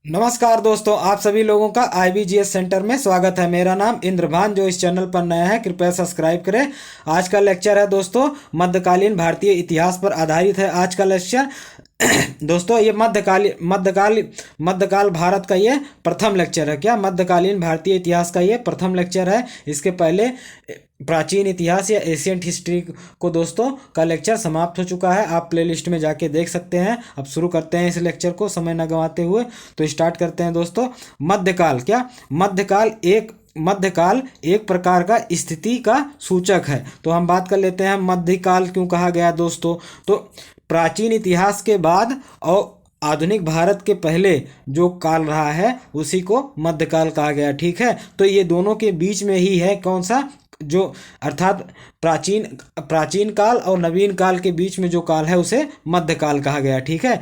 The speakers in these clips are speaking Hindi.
नमस्कार दोस्तों, आप सभी लोगों का IBGS सेंटर में स्वागत है। मेरा नाम इंद्रभान। जो इस चैनल पर नया है कृपया सब्सक्राइब करें। आज का लेक्चर है दोस्तों मध्यकालीन भारतीय इतिहास पर आधारित है आज का लेक्चर। दोस्तों ये मध्यकाल भारत का ये प्रथम लेक्चर है। क्या मध्यकालीन भारतीय इतिहास का ये प्रथम लेक्चर है। इसके पहले प्राचीन इतिहास या एशियंट हिस्ट्री को दोस्तों का लेक्चर समाप्त हो चुका है। आप प्लेलिस्ट में जाके देख सकते हैं। अब शुरू करते हैं इस लेक्चर को समय न गंवाते हुए। तो स्टार्ट करते हैं दोस्तों। मध्यकाल क्या मध्यकाल एक प्रकार का स्थिति का सूचक है। तो हम बात कर लेते हैं मध्यकाल क्यों कहा गया दोस्तों। तो प्राचीन इतिहास के बाद और आधुनिक भारत के पहले जो काल रहा है उसी को मध्यकाल कहा गया। ठीक है, तो ये दोनों के बीच में ही है कौन सा, जो अर्थात प्राचीन काल और नवीन काल के बीच में जो काल है उसे मध्यकाल कहा गया। ठीक है,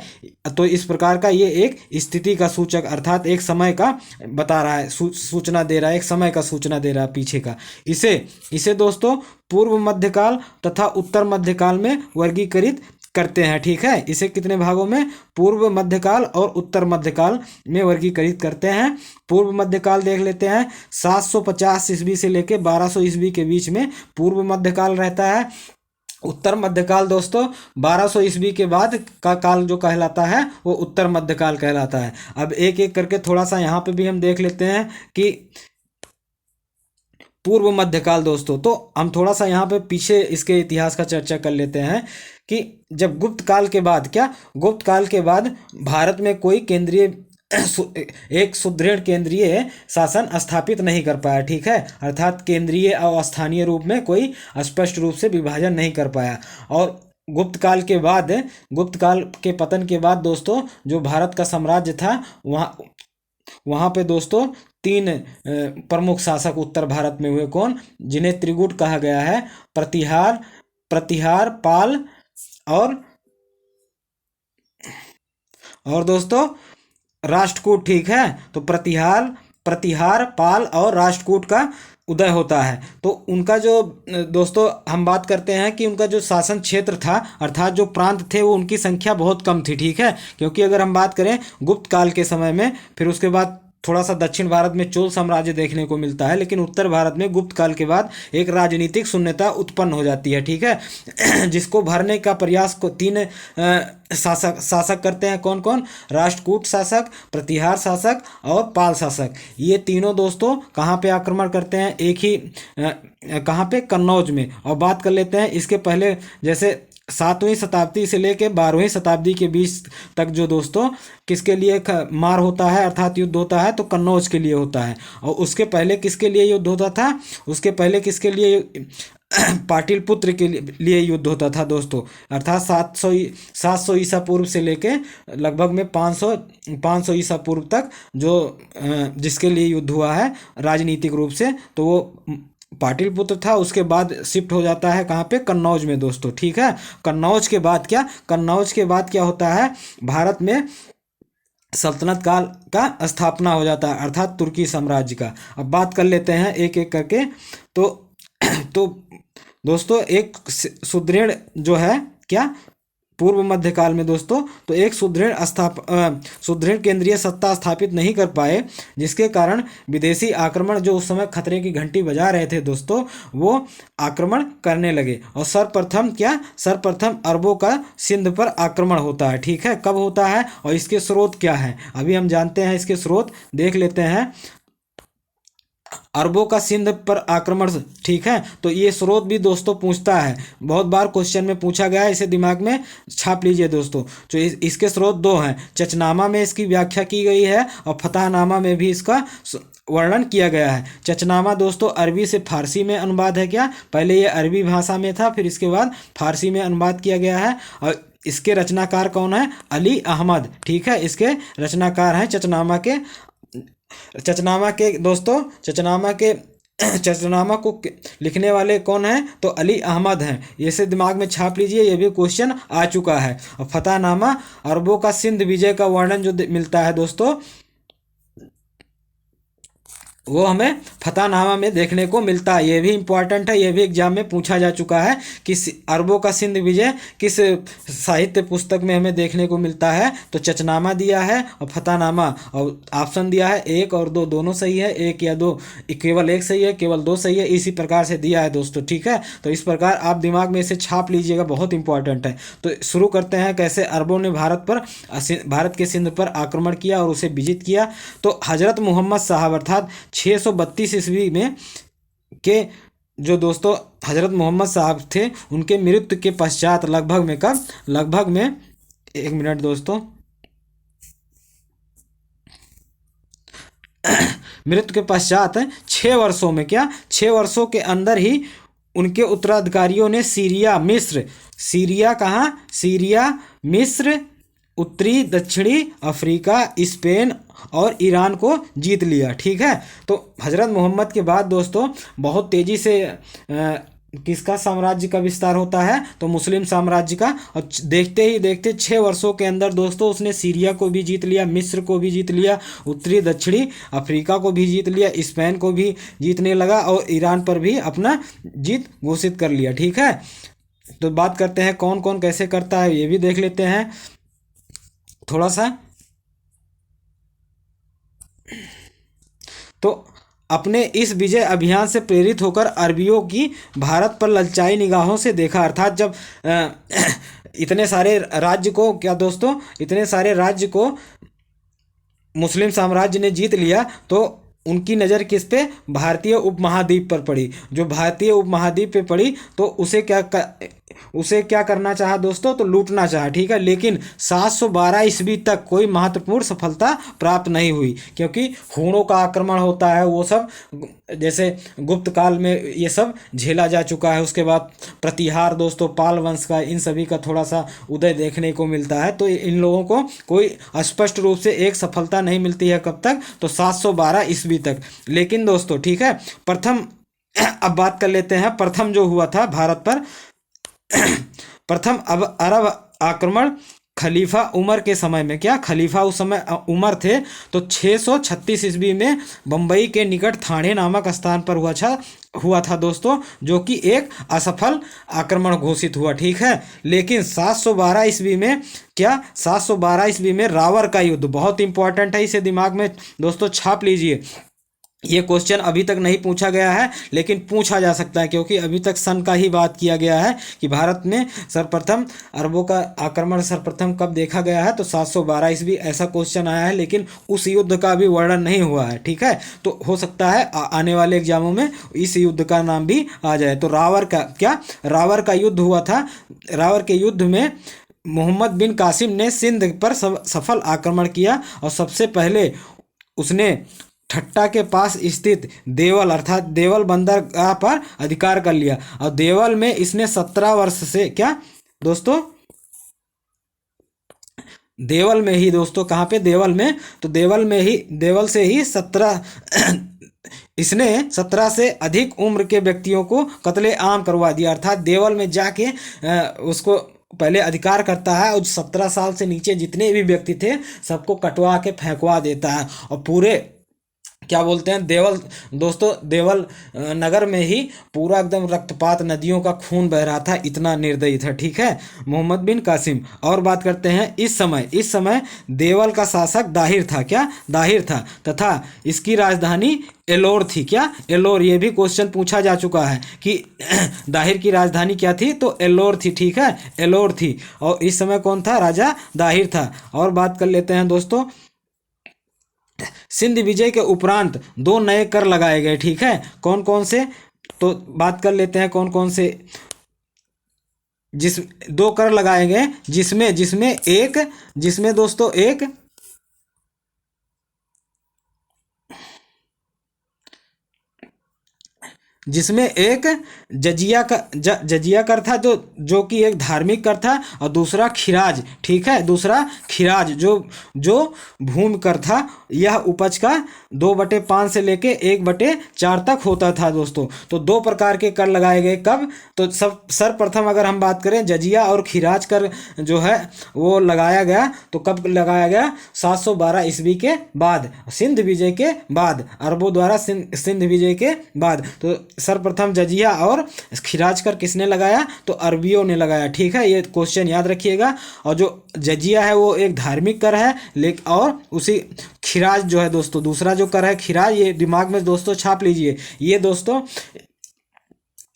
तो इस प्रकार का ये एक स्थिति का सूचक अर्थात एक समय का बता रहा है, सूचना दे रहा है, एक समय का सूचना दे रहा है पीछे का। इसे इसे दोस्तों पूर्व मध्यकाल तथा उत्तर मध्यकाल में वर्गीकृत करते हैं। ठीक है, इसे कितने भागों में, पूर्व मध्यकाल और उत्तर मध्यकाल में वर्गीकृत करते हैं। पूर्व मध्यकाल देख लेते हैं। 750 ईस्वी से लेकर 1200 ईस्वी के बीच में पूर्व मध्यकाल रहता है। उत्तर मध्यकाल दोस्तों 1200 ईस्वी के बाद का काल जो कहलाता है वो उत्तर मध्यकाल कहलाता है। अब एक एक करके थोड़ा सा यहाँ पे भी हम देख लेते हैं कि पूर्व मध्यकाल दोस्तों, तो हम थोड़ा सा यहाँ पे पीछे इसके इतिहास का चर्चा कर लेते हैं कि जब गुप्त काल के बाद गुप्त काल के बाद भारत में कोई एक सुदृढ़ केंद्रीय शासन स्थापित नहीं कर पाया। ठीक है, अर्थात केंद्रीय और स्थानीय रूप में कोई स्पष्ट रूप से विभाजन नहीं कर पाया। और गुप्त काल के पतन के बाद दोस्तों जो भारत का साम्राज्य था वहाँ पे दोस्तों तीन प्रमुख शासक उत्तर भारत में हुए। कौन, जिन्हें त्रिगुट कहा गया है। प्रतिहार पाल और दोस्तों राष्ट्रकूट। ठीक है, तो प्रतिहार पाल और राष्ट्रकूट का उदय होता है। तो उनका जो दोस्तों हम बात करते हैं कि उनका जो शासन क्षेत्र था अर्थात जो प्रांत थे वो उनकी संख्या बहुत कम थी। ठीक है, क्योंकि अगर हम बात करें गुप्त काल के समय में, फिर उसके बाद थोड़ा सा दक्षिण भारत में चोल साम्राज्य देखने को मिलता है, लेकिन उत्तर भारत में गुप्त काल के बाद एक राजनीतिक शून्यता उत्पन्न हो जाती है। ठीक है, जिसको भरने का प्रयास को तीन शासक करते हैं। कौन कौन, राष्ट्रकूट शासक, प्रतिहार शासक और पाल शासक। ये तीनों दोस्तों कहाँ पे आक्रमण करते हैं, एक ही कहाँ पे, कन्नौज में। और बात कर लेते हैं इसके पहले, जैसे 7वीं शताब्दी से लेकर 12वीं शताब्दी के बीच तक जो दोस्तों किसके लिए मार होता है अर्थात युद्ध होता है, तो कन्नौज के लिए होता है। और उसके पहले किसके लिए युद्ध होता था, उसके पहले किसके लिए पाटिलपुत्र के लिए युद्ध होता था दोस्तों, अर्थात 700 ईसा पूर्व से लेके लगभग में 500 ईसा पूर्व तक जो जिसके लिए युद्ध हुआ है राजनीतिक रूप से, तो वो पाटिलपुत्र था। उसके बाद शिफ्ट हो जाता है कहाँ पे, कन्नौज में दोस्तों। ठीक है, कन्नौज के बाद क्या होता है, भारत में सल्तनत काल का स्थापना हो जाता है अर्थात तुर्की साम्राज्य का। अब बात कर लेते हैं एक एक करके। तो दोस्तों एक सुदृढ़ जो है क्या, पूर्व मध्यकाल में दोस्तों, तो एक सुदृढ़ केंद्रीय सत्ता स्थापित नहीं कर पाए, जिसके कारण विदेशी आक्रमण जो उस समय खतरे की घंटी बजा रहे थे दोस्तों, वो आक्रमण करने लगे। और सर्वप्रथम अरबों का सिंध पर आक्रमण होता है। ठीक है, कब होता है और इसके स्रोत क्या है, अभी हम जानते हैं। इसके स्रोत देख लेते हैं। अरबों का सिंध पर आक्रमण। ठीक है, तो ये स्रोत भी दोस्तों पूछता है, बहुत बार क्वेश्चन में पूछा गया है, इसे दिमाग में छाप लीजिए दोस्तों। तो इसके स्रोत दो हैं, चचनामा में इसकी व्याख्या की गई है और फतहनामा में भी इसका वर्णन किया गया है। चचनामा दोस्तों अरबी से फारसी में अनुवाद है। क्या, पहले ये अरबी भाषा में था, फिर इसके बाद फारसी में अनुवाद किया गया है। और इसके रचनाकार कौन है, अली अहमद। ठीक है, इसके रचनाकार हैं दोस्तों चचनामा को लिखने वाले कौन हैं, तो अली अहमद हैं। इसे दिमाग में छाप लीजिए, ये भी क्वेश्चन आ चुका है। और फतहनामा अरबों का सिंध विजय का वर्णन जो मिलता है दोस्तों, वो हमें फतहनामा में देखने को मिलता है। ये भी इम्पोर्टेंट है, ये भी एग्जाम में पूछा जा चुका है कि अरबों का सिंध विजय किस साहित्य पुस्तक में हमें देखने को मिलता है। तो चचनामा दिया है और फतहनामा, और ऑप्शन दिया है 1 और 2 दोनों सही है, 1 या 2, केवल 1 सही है, केवल 2 सही है, इसी प्रकार से दिया है दोस्तों। ठीक है, तो इस प्रकार आप दिमाग में इसे छाप लीजिएगा, बहुत इंपॉर्टेंट है। तो शुरू करते हैं, कैसे अरबों ने भारत के सिंध पर आक्रमण किया और उसे विजित किया। तो हजरत मोहम्मद साहब अर्थात 632 ईस्वी में के जो दोस्तों हजरत मोहम्मद साहब थे, उनके मृत्यु के पश्चात लगभग में कब, लगभग में 1 मिनट दोस्तों, मृत्यु के पश्चात 6 वर्षों में, क्या 6 वर्षों के अंदर ही उनके उत्तराधिकारियों ने सीरिया कहाँ, सीरिया, मिस्र, उत्तरी दक्षिणी अफ्रीका, स्पेन और ईरान को जीत लिया। ठीक है, तो हजरत मोहम्मद के बाद दोस्तों बहुत तेज़ी से किसका साम्राज्य का विस्तार होता है, तो मुस्लिम साम्राज्य का। और देखते ही देखते 6 वर्षों के अंदर दोस्तों उसने सीरिया को भी जीत लिया, मिस्र को भी जीत लिया, उत्तरी दक्षिणी अफ्रीका को भी जीत लिया, स्पेन को भी जीतने लगा और ईरान पर भी अपना जीत घोषित कर लिया। ठीक है, तो बात करते हैं कौन कौन कैसे करता है, ये भी देख लेते हैं थोड़ा सा। तो अपने इस विजय अभियान से प्रेरित होकर अरबियों की भारत पर ललचाई निगाहों से देखा, अर्थात जब इतने सारे राज्य को, क्या दोस्तों, इतने सारे राज्य को मुस्लिम साम्राज्य ने जीत लिया, तो उनकी नज़र किस पे, भारतीय उपमहाद्वीप पर पड़ी। जो भारतीय उपमहाद्वीप पे पड़ी तो उसे क्या करना चाहा दोस्तों, तो लूटना चाहा। ठीक है, लेकिन 712 ईस्वी तक कोई महत्वपूर्ण सफलता प्राप्त नहीं हुई, क्योंकि हूणों का आक्रमण होता है, वो सब जैसे गुप्त काल में ये सब झेला जा चुका है। उसके बाद प्रतिहार दोस्तों, पाल वंश का, इन सभी का थोड़ा सा उदय देखने को मिलता है। तो इन लोगों को कोई स्पष्ट रूप से एक सफलता नहीं मिलती है, कब तक, तो 712 ईस्वी तक। लेकिन दोस्तों ठीक है, प्रथम अब बात कर लेते हैं, प्रथम जो हुआ था भारत पर प्रथम अब अरब आक्रमण खलीफा उमर के समय में, क्या खलीफा उस समय उमर थे, तो 636 ईस्वी में बम्बई के निकट थाने नामक स्थान पर हुआ था दोस्तों, जो कि एक असफल आक्रमण घोषित हुआ। ठीक है, लेकिन 712 ईस्वी में, क्या 712 ईस्वी में रावर का युद्ध, बहुत इंपॉर्टेंट है, इसे दिमाग में दोस्तों छाप लीजिए। ये क्वेश्चन अभी तक नहीं पूछा गया है, लेकिन पूछा जा सकता है, क्योंकि अभी तक सन का ही बात किया गया है कि भारत में सर्वप्रथम अरबों का आक्रमण सर्वप्रथम कब देखा गया है, तो 712 ईस्वी, ऐसा क्वेश्चन आया है, लेकिन उस युद्ध का भी वर्णन नहीं हुआ है। ठीक है, तो हो सकता है आने वाले एग्जामों में इस युद्ध का नाम भी आ जाए। तो रावर का युद्ध हुआ था। रावर के युद्ध में मोहम्मद बिन कासिम ने सिंध पर सफल आक्रमण किया और सबसे पहले उसने ठट्टा के पास स्थित देवल अर्थात देवल बंदरगाह पर अधिकार कर लिया। और देवल में इसने 17 वर्ष से, क्या दोस्तों, देवल में ही दोस्तों, कहाँ पे, देवल में, तो देवल से ही 17 इसने 17 से अधिक उम्र के व्यक्तियों को कत्ले आम करवा दिया। अर्थात देवल में जाके उसको पहले अधिकार करता है और 17 साल से नीचे जितने भी व्यक्ति थे सबको कटवा के फेंकवा देता है। और पूरे क्या बोलते हैं, देवल नगर में ही पूरा एकदम रक्तपात, नदियों का खून बह रहा था, इतना निर्दयी था। ठीक है, मोहम्मद बिन कासिम। और बात करते हैं इस समय देवल का शासक दाहिर था, क्या दाहिर था, तथा इसकी राजधानी एलोर थी, क्या एलोर। ये भी क्वेश्चन पूछा जा चुका है कि दाहिर की राजधानी क्या थी, तो एलोर थी। ठीक है, एलोर थी। और इस समय कौन था, राजा दाहिर था। और बात कर लेते हैं दोस्तों, सिंध विजय के उपरांत 2 नए कर लगाए गए। ठीक है, कौन कौन से, तो बात कर लेते हैं कौन कौन से, 2 कर लगाए गए, जिसमें दोस्तों एक जिसमें एक जजिया कर था जो कि एक धार्मिक कर था, और दूसरा खिराज, ठीक है, दूसरा खिराज जो भूमि कर था। यह उपज का 2/5 से लेके 1/4 तक होता था दोस्तों। तो दो प्रकार के कर लगाए गए। कब? तो सब सर्वप्रथम अगर हम बात करें जजिया और खिराज कर जो है वो लगाया गया, तो कब लगाया गया? 712 ईस्वी के बाद, सिंध विजय के बाद, अरबों द्वारा सिंध विजय के बाद। तो सर्वप्रथम जजिया और खिराज कर किसने लगाया? तो अरबियों ने लगाया, ठीक है, ये क्वेश्चन याद रखिएगा। और जो जजिया है वो एक धार्मिक कर है, लेकिन और उसी खिराज जो है दोस्तों, दूसरा जो कर है खिराज, ये दिमाग में दोस्तों छाप लीजिए। ये दोस्तों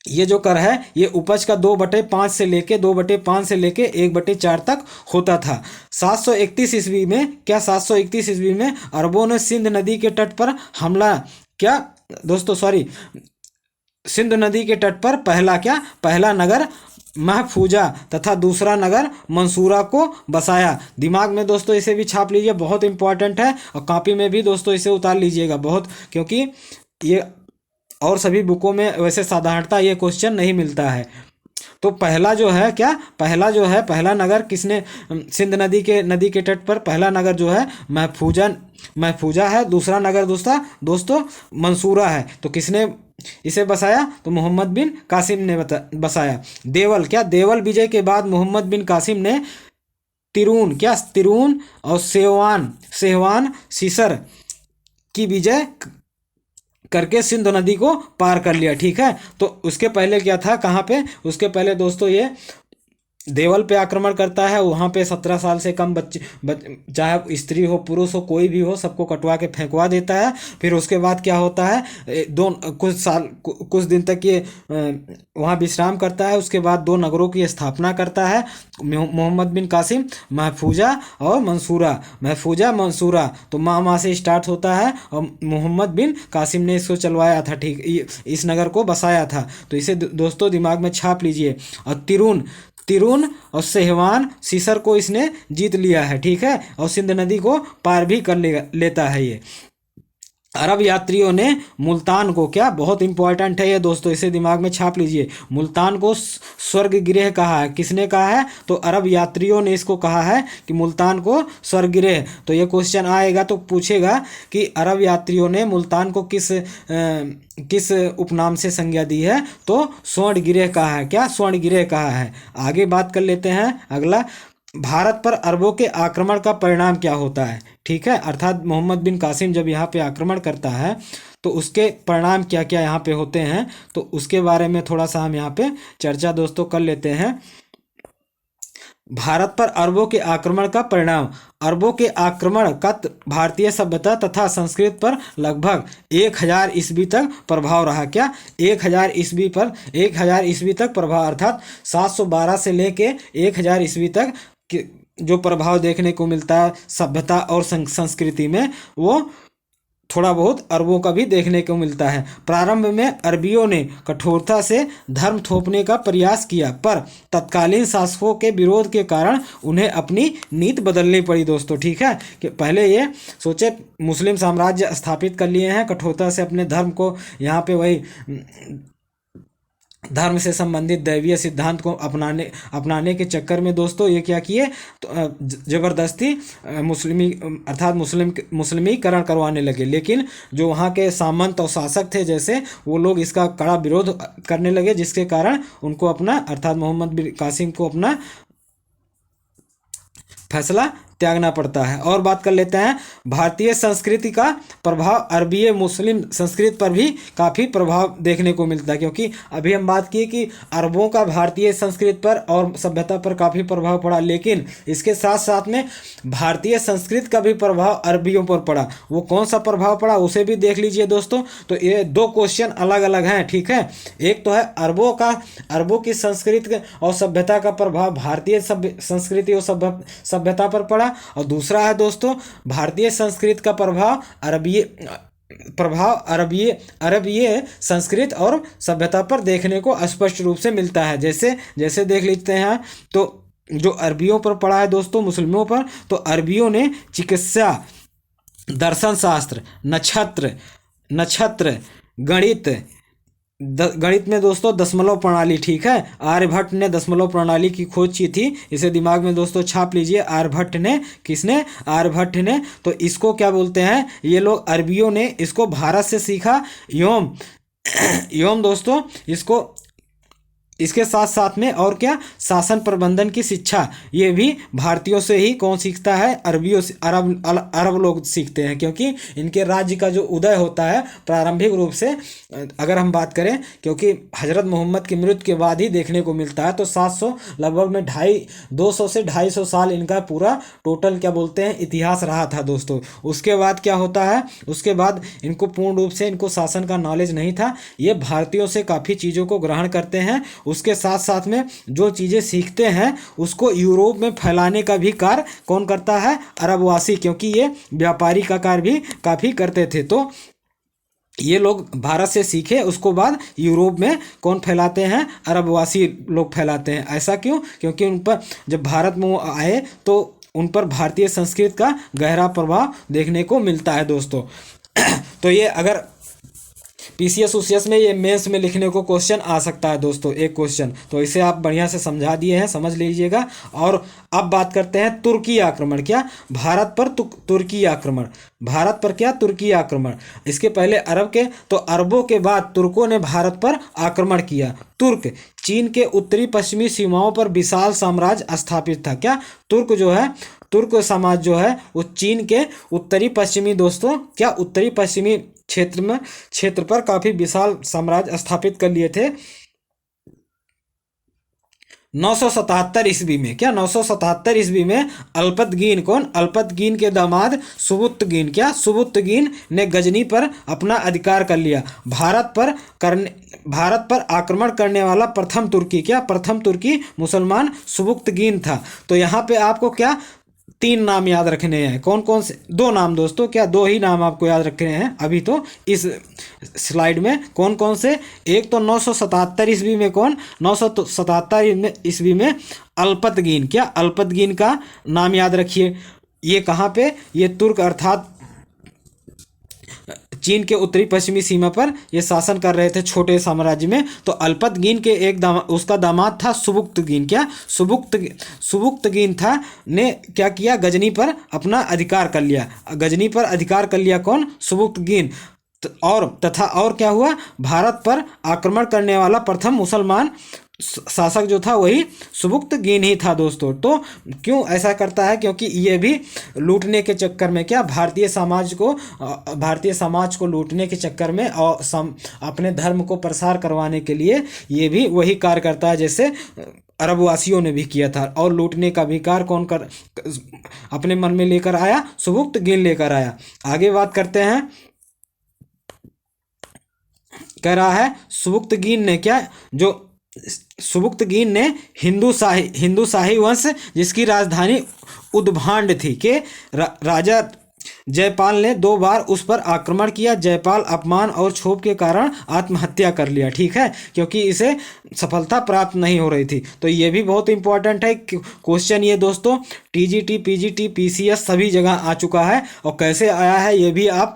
ये जो कर है ये उपज का 2/5 से लेके 1/4 तक होता था। 731 ईस्वी में, क्या 731 ईस्वी में अरबों ने सिंध नदी के तट पर हमला, क्या दोस्तों, सॉरी, सिंध नदी के तट पर पहला नगर महफूजा तथा दूसरा नगर मंसूरा को बसाया। दिमाग में दोस्तों इसे भी छाप लीजिए, बहुत इंपॉर्टेंट है, और कॉपी में भी दोस्तों इसे उतार लीजिएगा बहुत, क्योंकि ये और सभी बुकों में वैसे साधारणता ये क्वेश्चन नहीं मिलता है। तो पहला जो है क्या, पहला नगर किसने, सिंध नदी के तट पर पहला नगर जो है महफूजा है। दूसरा नगर दोस्तों मंसूरा है। तो किसने इसे बसाया? तो मोहम्मद बिन कासिम ने बसाया। देवल विजय के बाद मोहम्मद बिन कासिम ने तिरून और सेहवान सीसर की विजय करके सिंधु नदी को पार कर लिया, ठीक है। तो उसके पहले क्या था, कहाँ पे? उसके पहले दोस्तों ये देवल पे आक्रमण करता है। वहाँ पे 17 साल से कम चाहे स्त्री हो पुरुष हो कोई भी हो, सबको कटवा के फेंकवा देता है। फिर उसके बाद क्या होता है, कुछ दिन तक ये वहाँ विश्राम करता है। उसके बाद 2 नगरों की स्थापना करता है, मोहम्मद बिन कासिम, महफूजा और मंसूरा। तो माह से स्टार्ट होता है, और मोहम्मद बिन कासिम ने इसको चलवाया था, ठीक, इस नगर को बसाया था। तो इसे दोस्तों दिमाग में छाप लीजिए। और तिरून और सेहवान सीसर को इसने जीत लिया है, ठीक है, और सिंध नदी को पार भी कर लेता है ये। अरब यात्रियों ने मुल्तान को, क्या बहुत इंपॉर्टेंट है ये दोस्तों, इसे दिमाग में छाप लीजिए, मुल्तान को स्वर्ग गृह कहा है। किसने कहा है? तो अरब यात्रियों ने इसको कहा है कि मुल्तान को स्वर्ग गृह। तो ये क्वेश्चन आएगा तो पूछेगा कि अरब यात्रियों ने मुल्तान को किस उपनाम से संज्ञा दी है? तो स्वर्ण गृह कहा है। क्या स्वर्ण गृह कहा है? आगे बात कर लेते हैं अगला, भारत पर अरबों के आक्रमण का परिणाम क्या होता है, ठीक है। अर्थात मोहम्मद बिन कासिम जब यहाँ पे आक्रमण करता है तो उसके परिणाम क्या क्या यहाँ पे होते हैं, तो उसके बारे में थोड़ा सा हम यहाँ पे चर्चा दोस्तों कर लेते हैं। भारत पर अरबों के आक्रमण का परिणाम। अरबों के आक्रमण का भारतीय सभ्यता तथा संस्कृति पर लगभग 1000 ईस्वी तक प्रभाव रहा। क्या? 1000 ईस्वी तक प्रभाव, अर्थात 712 से लेके 1000 ईस्वी तक जो प्रभाव देखने को मिलता है सभ्यता और संस्कृति में, वो थोड़ा बहुत अरबों का भी देखने को मिलता है। प्रारंभ में अरबियों ने कठोरता से धर्म थोपने का प्रयास किया, पर तत्कालीन शासकों के विरोध के कारण उन्हें अपनी नीति बदलनी पड़ी दोस्तों, ठीक है। कि पहले ये सोचे मुस्लिम साम्राज्य स्थापित कर लिए हैं, कठोरता से अपने धर्म को यहाँ पे वही धर्म से संबंधित दैवीय सिद्धांत को अपनाने के चक्कर में दोस्तों ये क्या किए, तो जबरदस्ती मुस्लिमीकरण करवाने लगे। लेकिन जो वहाँ के सामंत और शासक थे जैसे, वो लोग इसका कड़ा विरोध करने लगे, जिसके कारण उनको अपना, अर्थात मोहम्मद बिन कासिम को अपना फैसला त्यागना पड़ता है। और बात कर लेते हैं, भारतीय संस्कृति का प्रभाव अरबीय मुस्लिम संस्कृति पर भी काफ़ी प्रभाव देखने को मिलता है, क्योंकि अभी हम बात किए कि अरबों का भारतीय संस्कृति पर और सभ्यता पर काफ़ी प्रभाव पड़ा, लेकिन इसके साथ साथ में भारतीय संस्कृति का भी प्रभाव अरबियों पर पड़ा। वो कौन सा प्रभाव पड़ा उसे भी देख लीजिए दोस्तों। तो ये 2 क्वेश्चन अलग अलग हैं, ठीक है। एक तो है अरबों की संस्कृति और सभ्यता का प्रभाव भारतीय संस्कृति और सभ्यता पर पड़ा, और दूसरा है दोस्तों भारतीय संस्कृति का प्रभाव अरबीय संस्कृति और सभ्यता पर देखने को स्पष्ट रूप से मिलता है। जैसे देख लेते हैं, तो जो अरबियों पर पड़ा है दोस्तों, मुस्लिमों पर, तो अरबियों ने चिकित्सा, दर्शन शास्त्र, नक्षत्र, गणित, गणित में दोस्तों दशमलव प्रणाली, ठीक है। आर्यभट्ट ने दशमलव प्रणाली की खोज की थी, इसे दिमाग में दोस्तों छाप लीजिए। आर्यभट्ट ने, किसने? आर्यभट्ट ने। तो इसको क्या बोलते हैं? ये लोग अरबियों ने इसको भारत से सीखा। एवं एवं दोस्तों इसको, इसके साथ साथ में और क्या, शासन प्रबंधन की शिक्षा, ये भी भारतीयों से ही कौन सीखता है? अरबियों से, अरब लोग सीखते हैं, क्योंकि इनके राज्य का जो उदय होता है प्रारंभिक रूप से, अगर हम बात करें, क्योंकि हजरत मोहम्मद की मृत्यु के बाद ही देखने को मिलता है। तो 700 लगभग में 200 से 250 साल इनका पूरा टोटल क्या बोलते हैं, इतिहास रहा था दोस्तों। उसके बाद क्या होता है? उसके बाद इनको पूर्ण रूप से इनको शासन का नॉलेज नहीं था। ये भारतीयों से काफ़ी चीज़ों को ग्रहण करते हैं, उसके साथ साथ में जो चीज़ें सीखते हैं उसको यूरोप में फैलाने का भी कार्य कौन करता है? अरबवासी, क्योंकि ये व्यापारी का कार्य भी काफ़ी करते थे। तो ये लोग भारत से सीखे, उसको बाद यूरोप में कौन फैलाते हैं? अरबवासी लोग फैलाते हैं। ऐसा क्यों? क्योंकि उन पर जब भारत में वो आए तो उन पर भारतीय संस्कृति का गहरा प्रभाव देखने को मिलता है दोस्तों। तो ये अगर पीसीएस उसीएस में, ये मेंस में लिखने को क्वेश्चन आ सकता है दोस्तों, एक क्वेश्चन। तो इसे आप बढ़िया से समझा दिए हैं, समझ लीजिएगा। और अब बात करते हैं तुर्की आक्रमण। क्या? भारत पर तुर्की आक्रमण। भारत पर क्या? तुर्की आक्रमण। इसके पहले अरब के, तो अरबों के बाद तुर्कों ने भारत पर आक्रमण किया। तुर्क चीन के उत्तरी पश्चिमी सीमाओं पर विशाल साम्राज्य स्थापित था। क्या? तुर्क जो है, तुर्क समाज जो है वो चीन के उत्तरी पश्चिमी दोस्तों, क्या, उत्तरी पश्चिमी क्षेत्र पर काफी विशाल साम्राज्य स्थापित कर लिए थे। 977 ईस्वी में। क्या? 977 ईस्वी में अल्पतगीन, कौन? अल्पतगीन के दामाद सुबुक्तगीन, क्या, सुबुक्तगीन ने गजनी पर अपना अधिकार कर लिया। भारत पर आक्रमण करने वाला प्रथम तुर्की, क्या, प्रथम तुर्की मुसलमान सुबुक्तगीन था। तो यहाँ पे आपको क्या 3 नाम याद रखने हैं। कौन कौन से? 2 नाम दोस्तों, क्या 2 ही नाम आपको याद रखने हैं अभी तो इस स्लाइड में। कौन कौन से? एक तो 977 ईस्वी में, कौन? 977 ईस्वी में अल्पतगीन, क्या, अल्पतगीन का नाम याद रखिए। ये कहाँ पे? ये तुर्क अर्थात चीन के उत्तरी पश्चिमी सीमा पर ये शासन कर रहे थे छोटे साम्राज्य में। तो अल्पतगीन के एक उसका दामाद था सुबुक्तगीन, क्या, सुबुक्तगीन था, ने क्या किया? गजनी पर अपना अधिकार कर लिया। गजनी पर अधिकार कर लिया कौन? सुबुक्तगीन। और तथा और क्या हुआ? भारत पर आक्रमण करने वाला प्रथम मुसलमान शासक जो था वही सुबुक्तगीन ही था दोस्तों। तो क्यों ऐसा करता है? क्योंकि ये भी लूटने के चक्कर में, क्या, भारतीय समाज को लूटने के चक्कर में और अपने धर्म को प्रसार करवाने के लिए ये भी वही कार्य करता है जैसे अरबवासियों ने भी किया था। और लूटने का भी कार्य कौन अपने मन में लेकर आया? सुबुक्तगीन लेकर आया। आगे बात करते हैं। कह रहा है सुबुक्तगीन ने, क्या, जो सुबुक्तगीन ने हिंदू शाही वंश जिसकी राजधानी उद्भांड थी के राजा जयपाल ने 2 बार उस पर आक्रमण किया। जयपाल अपमान और क्षोभ के कारण आत्महत्या कर लिया, ठीक है, क्योंकि इसे सफलता प्राप्त नहीं हो रही थी। तो ये भी बहुत इंपॉर्टेंट है क्वेश्चन ये दोस्तों। टीजीटी, पीजीटी, पीसीएस सभी जगह आ चुका है। और कैसे आया है ये भी आप,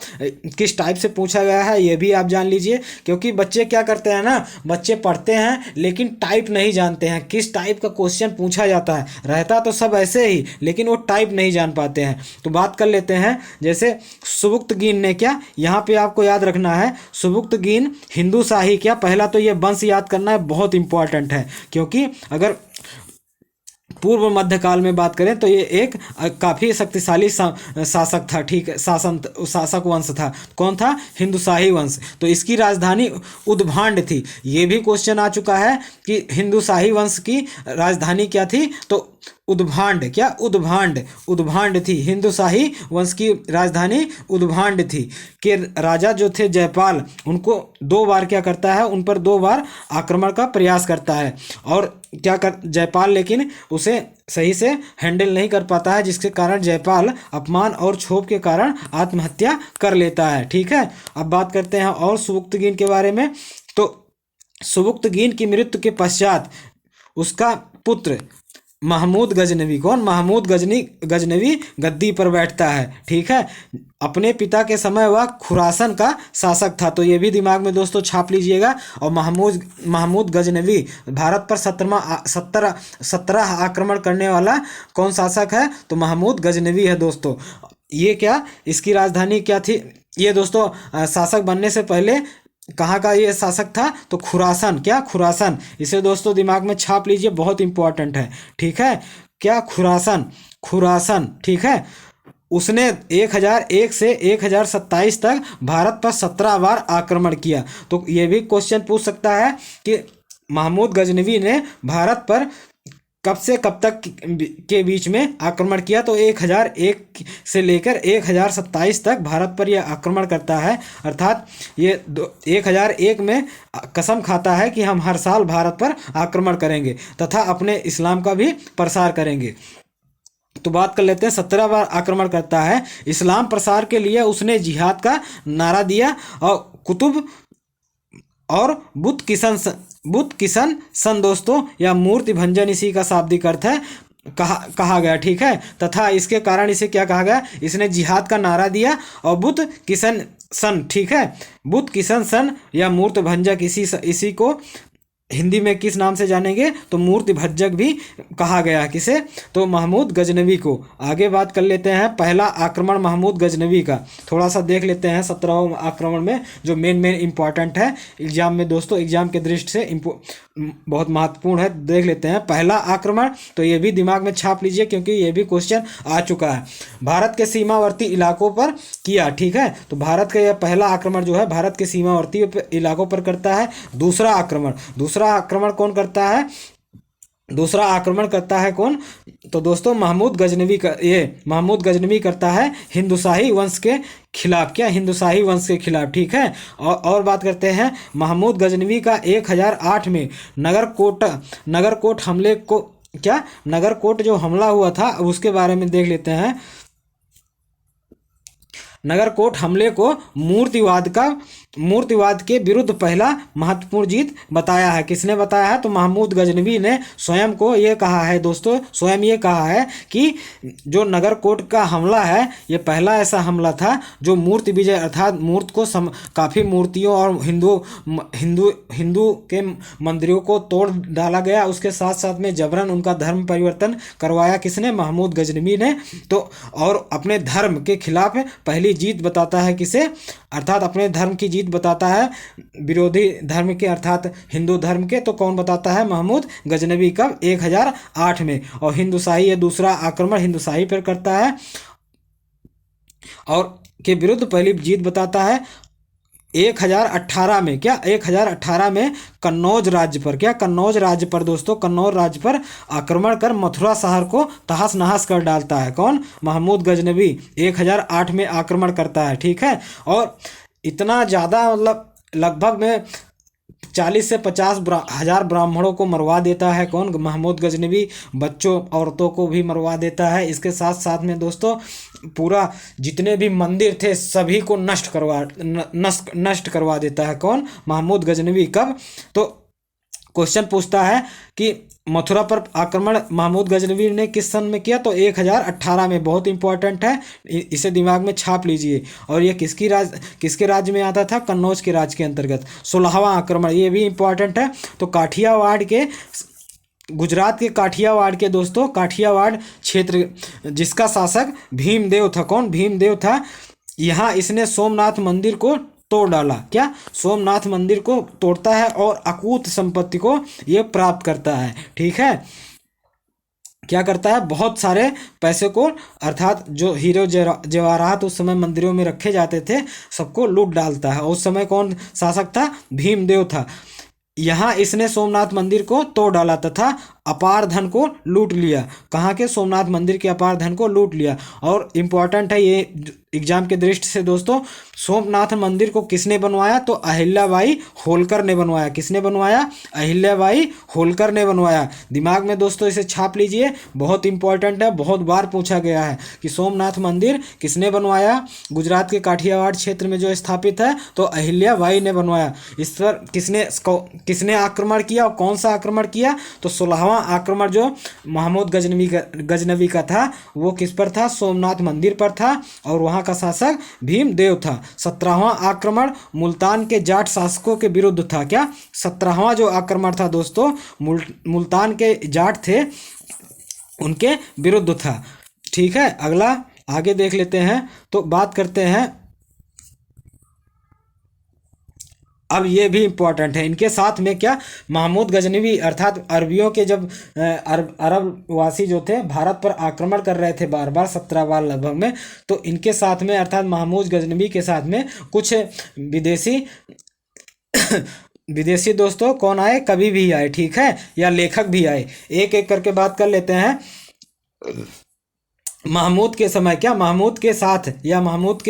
किस टाइप से पूछा गया है ये भी आप जान लीजिए। क्योंकि बच्चे क्या करते हैं ना, बच्चे पढ़ते हैं लेकिन टाइप नहीं जानते हैं किस टाइप का क्वेश्चन पूछा जाता है। रहता तो सब ऐसे ही, लेकिन वो टाइप नहीं जान पाते हैं। तो बात कर लेते हैं। जैसे सुबुक्तगीन ने, क्या, यहाँ पे आपको याद रखना है सुबुक्तगीन हिंदू शाही, क्या, पहला तो ये वंश याद करना है, बहुत इंपॉर्टेंट है। क्योंकि अगर पूर्व मध्यकाल में बात करें तो ये एक काफ़ी शक्तिशाली शासक था, ठीक है, शासक वंश था। कौन था? हिंदुशाही वंश। तो इसकी राजधानी उद्भांड थी। ये भी क्वेश्चन आ चुका है कि हिंदुशाही वंश की राजधानी क्या थी? तो उद्भांड, क्या, उद्भांड थी। हिंदुशाही वंश की राजधानी उद्भांड थी। के राजा जो थे जयपाल, उनको 2 बार क्या करता है? उन पर 2 बार आक्रमण का प्रयास करता है। और क्या कर जयपाल, लेकिन उसे सही से हैंडल नहीं कर पाता है, जिसके कारण जयपाल अपमान और क्षोभ के कारण आत्महत्या कर लेता है, ठीक है। अब बात करते हैं और सुबुक्तगीन के बारे में। तो सुबुक्तगीन की मृत्यु के पश्चात उसका पुत्र महमूद गजनवी। कौन? महमूद गजनवी गद्दी पर बैठता है, ठीक है। अपने पिता के समय वह खुरासन का शासक था, तो ये भी दिमाग में दोस्तों छाप लीजिएगा। और महमूद गजनवी भारत पर 17 आक्रमण करने वाला कौन शासक है? तो महमूद गजनवी है दोस्तों। ये क्या, इसकी राजधानी क्या थी? ये दोस्तों शासक बनने से पहले कहाँ का ये शासक था? तो खुरासन। क्या? खुरासन। इसे दोस्तों दिमाग में छाप लीजिए, बहुत इंपॉर्टेंट है, ठीक है। क्या? खुरासन। खुरासन, ठीक है। उसने 1001 से 1027 तक भारत पर 17 बार आक्रमण किया। तो ये भी क्वेश्चन पूछ सकता है कि महमूद गजनवी ने भारत पर कब से कब तक के बीच में आक्रमण किया? तो 1001 से लेकर 1027 तक भारत पर यह आक्रमण करता है। अर्थात ये 1001 में कसम खाता है कि हम हर साल भारत पर आक्रमण करेंगे तथा अपने इस्लाम का भी प्रसार करेंगे। तो बात कर लेते हैं, 17 बार आक्रमण करता है। इस्लाम प्रसार के लिए उसने जिहाद का नारा दिया और कुतुब और बुत किसन सन दोस्तों, या मूर्ति भंजन इसी का शाब्दिक अर्थ है, कहा गया, ठीक है। तथा इसके कारण इसे क्या कहा गया? इसने जिहाद का नारा दिया और बुत किसन सन, ठीक है। बुत किसन सन या मूर्ति भंजक इसी को हिंदी में किस नाम से जानेंगे? तो मूर्ति भज्जक भी कहा गया है। किसे? तो महमूद गजनवी को। आगे बात कर लेते हैं पहला आक्रमण महमूद गजनवी का, थोड़ा सा देख लेते हैं 17वें आक्रमण में जो मेन इंपॉर्टेंट है एग्जाम में दोस्तों, एग्जाम के दृष्टि से बहुत महत्वपूर्ण है। देख लेते हैं पहला आक्रमण, तो ये भी दिमाग में छाप लीजिए क्योंकि ये भी क्वेश्चन आ चुका है। भारत के सीमावर्ती इलाकों पर किया, ठीक है। तो भारत का यह पहला आक्रमण जो है भारत के सीमावर्ती इलाकों पर करता है। दूसरा आक्रमण कौन करता है? दूसरा आक्रमण करता है कौन? तो दोस्तों महमूद गजनवी करता है हिंदुशाही वंश के खिलाफ। क्या? हिंदुशाही वंश के खिलाफ, ठीक है। और बात करते हैं महमूद गजनवी का 1008 में नगरकोट हमले को, क्या नगरकोट जो हमला हुआ था उसके बारे में देख लेते हैं। नगरकोट हमले को मूर्तिवाद के विरुद्ध पहला महत्वपूर्ण जीत बताया है। किसने बताया है? तो महमूद गजनवी ने स्वयं को ये कहा है दोस्तों, स्वयं ये कहा है कि जो नगरकोट का हमला है ये पहला ऐसा हमला था जो मूर्ति विजय अर्थात मूर्ति को काफ़ी मूर्तियों और हिंदू के मंदिरों को तोड़ डाला गया। उसके साथ साथ में जबरन उनका धर्म परिवर्तन करवाया। किसने? महमूद गजनवी ने। तो और अपने धर्म के खिलाफ पहली जीत बताता है। किसे? अर्थात अपने धर्म की जीत बताता है विरोधी धर्म के अर्थात हिंदू धर्म के। तो कौन बताता है? महमूद गजनवी। कब? 1008 में। और हिंदुशाही, ये दूसरा आक्रमण हिंदुशाही पर करता है और के विरुद्ध पहली जीत बताता है 1018 में। क्या? 1018 में कन्नौज राज्य पर। क्या? कन्नौज राज्य पर दोस्तों, कन्नौज राज्य पर आक्रमण कर मथुरा शहर को तहस नहस कर डालता है। कौन? महमूद गजनवी 1008 में आक्रमण करता है, ठीक है। और इतना ज़्यादा मतलब लगभग में 40 से 50 हजार ब्राह्मणों को मरवा देता है। कौन? महमूद गजनवी। बच्चों औरतों को भी मरवा देता है। इसके साथ साथ में दोस्तों पूरा जितने भी मंदिर थे सभी को नष्ट करवा देता है। कौन? महमूद गजनवी। कब? तो क्वेश्चन पूछता है कि मथुरा पर आक्रमण महमूद गजनवी ने किस सन में किया? तो 1018 में। बहुत इंपॉर्टेंट है, इसे दिमाग में छाप लीजिए। और ये किसके राज्य में आता था? कन्नौज के राज्य के अंतर्गत। 16वां आक्रमण, ये भी इंपॉर्टेंट है। तो काठियावाड़ के, गुजरात के काठियावाड़ के दोस्तों, काठियावाड़ क्षेत्र जिसका शासक भीमदेव था। कौन? भीमदेव था। यहाँ इसने सोमनाथ मंदिर को तोड़ डाला। क्या? सोमनाथ मंदिर को तोड़ता है और अकूत संपत्ति को ये प्राप्त करता है, ठीक है। क्या करता है? बहुत सारे पैसे को अर्थात जो हीरो जवाहरात उस समय मंदिरों में रखे जाते थे सबको लूट डालता है। उस समय कौन शासक था? भीमदेव था। यहाँ इसने सोमनाथ मंदिर को तोड़ डाला तथा अपार धन को लूट लिया। कहाँ के? सोमनाथ मंदिर के अपार धन को लूट लिया। और इम्पॉर्टेंट है ये एग्जाम के दृष्टि से दोस्तों, सोमनाथ मंदिर को किसने बनवाया? तो अहिल्याबाई होलकर ने बनवाया। किसने बनवाया? अहिल्याबाई होलकर ने बनवाया। दिमाग में दोस्तों इसे छाप लीजिए, बहुत इंपॉर्टेंट है, बहुत बार पूछा गया है कि सोमनाथ मंदिर किसने बनवाया? गुजरात के काठियावाड़ क्षेत्र में जो स्थापित है, तो अहिल्याबाई ने बनवाया। इस पर किसने आक्रमण किया और कौन सा आक्रमण किया? तो 16वां 17वां आक्रमण जो महमूद गजनवी का था वो किस पर था? सोमनाथ मंदिर पर था और वहाँ का शासक भीमदेव था। 17वां आक्रमण मुल्तान के जाट शासकों के विरुद्ध था। क्या? 17वां जो आक्रमण था दोस्तों मुल्तान के जाट थे उनके विरुद्ध था। ठीक है, अगला आगे देख लेते हैं। तो बात करते हैं, अब ये भी इम्पोर्टेंट है, इनके साथ में क्या महमूद गजनवी अर्थात अरबियों के जब अरब वासी जो थे भारत पर आक्रमण कर रहे थे बार बार 17 बार लगभग में, तो इनके साथ में अर्थात महमूद गजनवी के साथ में कुछ विदेशी विदेशी दोस्तों कौन आए? कवि भी आए, ठीक है, या लेखक भी आए। एक एक करके बात कर लेते हैं। महमूद के समय क्या महमूद के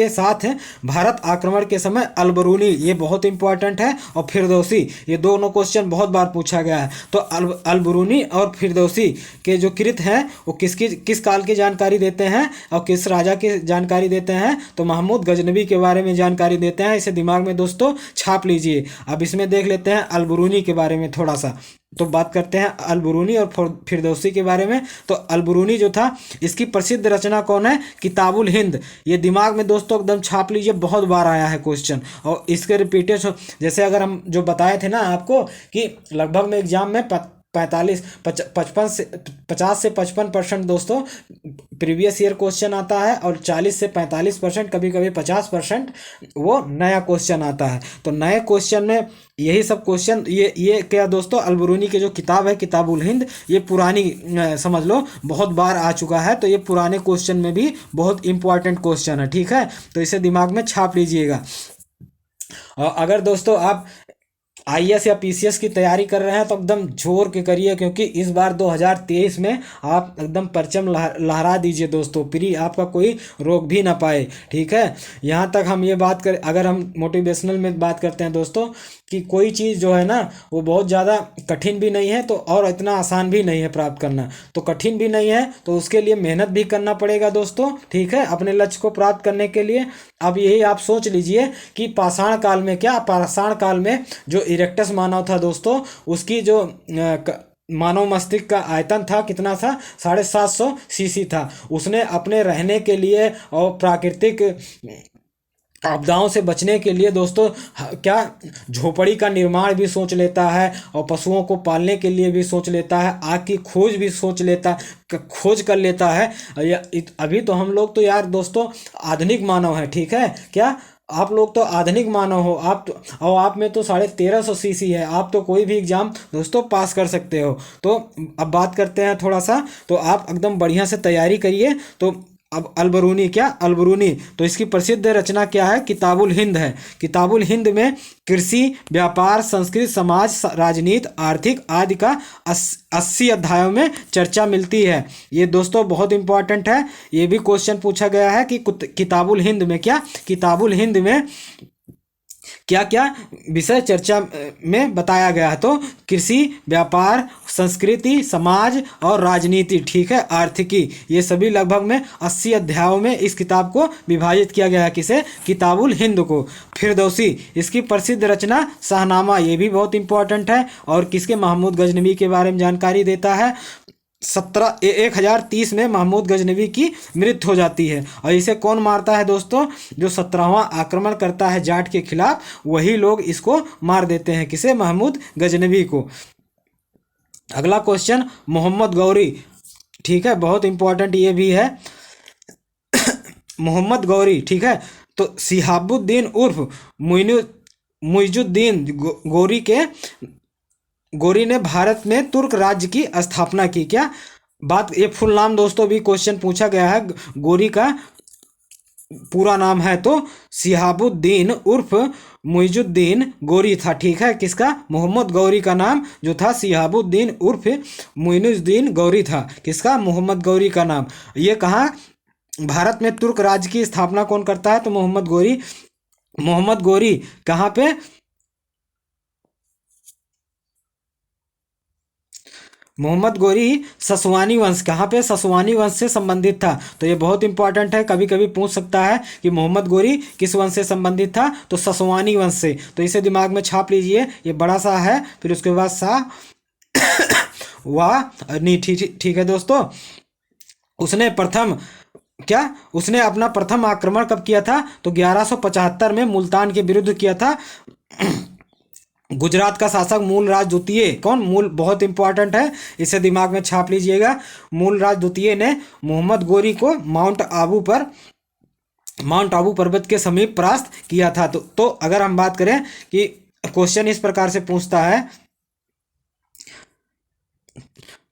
साथ भारत आक्रमण के समय अलबरूनी, ये बहुत इंपॉर्टेंट है, और फिरदौसी, ये दोनों क्वेश्चन बहुत बार पूछा गया है। तो अलबरूनी और फिरदौसी के जो कृत हैं वो किस काल की जानकारी देते हैं और किस राजा की जानकारी देते हैं? तो महमूद गजनवी के बारे में जानकारी देते हैं। इसे दिमाग में दोस्तों छाप लीजिए। अब इसमें देख लेते हैं अलबरूनी के बारे में थोड़ा सा। तो बात करते हैं अलबरूनी और फिरदौसी के बारे में। तो अलबरूनी जो था इसकी प्रसिद्ध रचना कौन है? किताबुल हिंद। ये दिमाग में दोस्तों एकदम छाप लीजिए, बहुत बार आया है क्वेश्चन, और इसके रिपीटेड जैसे अगर हम जो बताए थे ना आपको कि लगभग में एग्जाम में 50 से 55% दोस्तों प्रीवियस ईयर क्वेश्चन आता है और 40 से 45%, कभी कभी 50% वो नया क्वेश्चन आता है। तो नए क्वेश्चन में यही सब क्वेश्चन, ये क्या दोस्तों, अलबरूनी की जो किताब है किताबुल हिंद, ये पुरानी समझ लो बहुत बार आ चुका है, तो ये पुराने क्वेश्चन में भी बहुत इंपॉर्टेंट क्वेश्चन है। ठीक है, तो इसे दिमाग में छाप लीजिएगा। और अगर दोस्तों आप आईएएस या पीसीएस की तैयारी कर रहे हैं तो एकदम जोर के करिए, क्योंकि इस बार 2023 में आप एकदम परचम लहरा दीजिए दोस्तों, प्री आपका कोई रोक भी ना पाए। ठीक है, यहाँ तक हम ये बात कर, अगर हम मोटिवेशनल में बात करते हैं दोस्तों कि कोई चीज़ जो है ना वो बहुत ज़्यादा कठिन भी नहीं है तो और इतना आसान भी नहीं है प्राप्त करना, तो कठिन भी नहीं है तो उसके लिए मेहनत भी करना पड़ेगा दोस्तों। ठीक है, अपने लक्ष्य को प्राप्त करने के लिए। अब यही आप सोच लीजिए कि पाषाण काल में जो इरेक्टस मानव था दोस्तों, उसकी जो मानव मस्तिष्क का आयतन था कितना था? 750 सीसी था। उसने अपने रहने के लिए और प्राकृतिक आपदाओं से बचने के लिए दोस्तों क्या झोपड़ी का निर्माण भी सोच लेता है, और पशुओं को पालने के लिए भी सोच लेता है, आग की खोज भी खोज कर लेता है। अभी तो हम लोग तो यार दोस्तों आधुनिक मानव है। ठीक है, क्या आप लोग तो आधुनिक मानव हो, आप में तो 1350 सीसी है, आप तो कोई भी एग्जाम दोस्तों पास कर सकते हो। तो अब बात करते हैं थोड़ा सा, तो आप एकदम बढ़िया से तैयारी करिए। तो अब अलबरूनी तो इसकी प्रसिद्ध रचना क्या है? किताबुल हिंद है। किताबुल हिंद में कृषि, व्यापार, संस्कृत, समाज, राजनीति, आर्थिक आदि का 80 अध्यायों में चर्चा मिलती है। ये दोस्तों बहुत इंपॉर्टेंट है, ये भी क्वेश्चन पूछा गया है कि किताबुल हिंद में क्या क्या विषय चर्चा में बताया गया है? तो कृषि, व्यापार, संस्कृति, समाज और राजनीति, ठीक है, आर्थिकी, ये सभी लगभग में 80 अध्यायों में इस किताब को विभाजित किया गया है। किसे? किताबुल हिंद को। फिरदौसी, इसकी प्रसिद्ध रचना शाहनामा, ये भी बहुत इंपॉर्टेंट है, और किसके? महमूद गजनवी के बारे में जानकारी देता है। 1030 में महमूद गजनवी की मृत्यु हो जाती है, और इसे कौन मारता है दोस्तों? जो 17वां आक्रमण करता है जाट के खिलाफ, वही लोग इसको मार देते हैं। किसे? महमूद गजनवी को। अगला क्वेश्चन मोहम्मद गौरी, ठीक है, बहुत इंपॉर्टेंट ये भी है। मोहम्मद गौरी, ठीक है, तो शिहाबुद्दीन उर्फ मुइजुद्दीन गौरी ने भारत में तुर्क राज्य की स्थापना की। क्या बात? ये फुल नाम दोस्तों भी क्वेश्चन पूछा गया है, गौरी का पूरा नाम है तो शिहाबुद्दीन उर्फ मुइजुद्दीन गौरी था। ठीक है, किसका? मोहम्मद गौरी का नाम जो था शिहाबुद्दीन उर्फ मुइजुद्दीन गौरी था। किसका? मोहम्मद गौरी का नाम। ये कहाँ भारत में तुर्क राज्य की स्थापना कौन करता है? तो मोहम्मद गौरी कहाँ पे? मोहम्मद गौरी ससवानी वंश, कहाँ पे? ससवानी वंश से संबंधित था। तो ये बहुत इंपॉर्टेंट है, कभी कभी पूछ सकता है कि मोहम्मद गौरी किस वंश से संबंधित था? तो ससवानी वंश से। तो इसे दिमाग में छाप लीजिए, ये बड़ा सा है। फिर उसके बाद शाह वह नहीं, ठीक ठीक है दोस्तों। उसने प्रथम क्या उसने अपना प्रथम आक्रमण कब किया था? तो 1175 में मुल्तान के विरुद्ध किया था। गुजरात का शासक मूलराज द्वितीय, कौन? मूल, बहुत इंपॉर्टेंट है, इसे दिमाग में छाप लीजिएगा। मूलराज द्वितीय ने मोहम्मद गोरी को माउंट आबू पर्वत के समीप परास्त किया था। तो अगर हम बात करें कि क्वेश्चन इस प्रकार से पूछता है,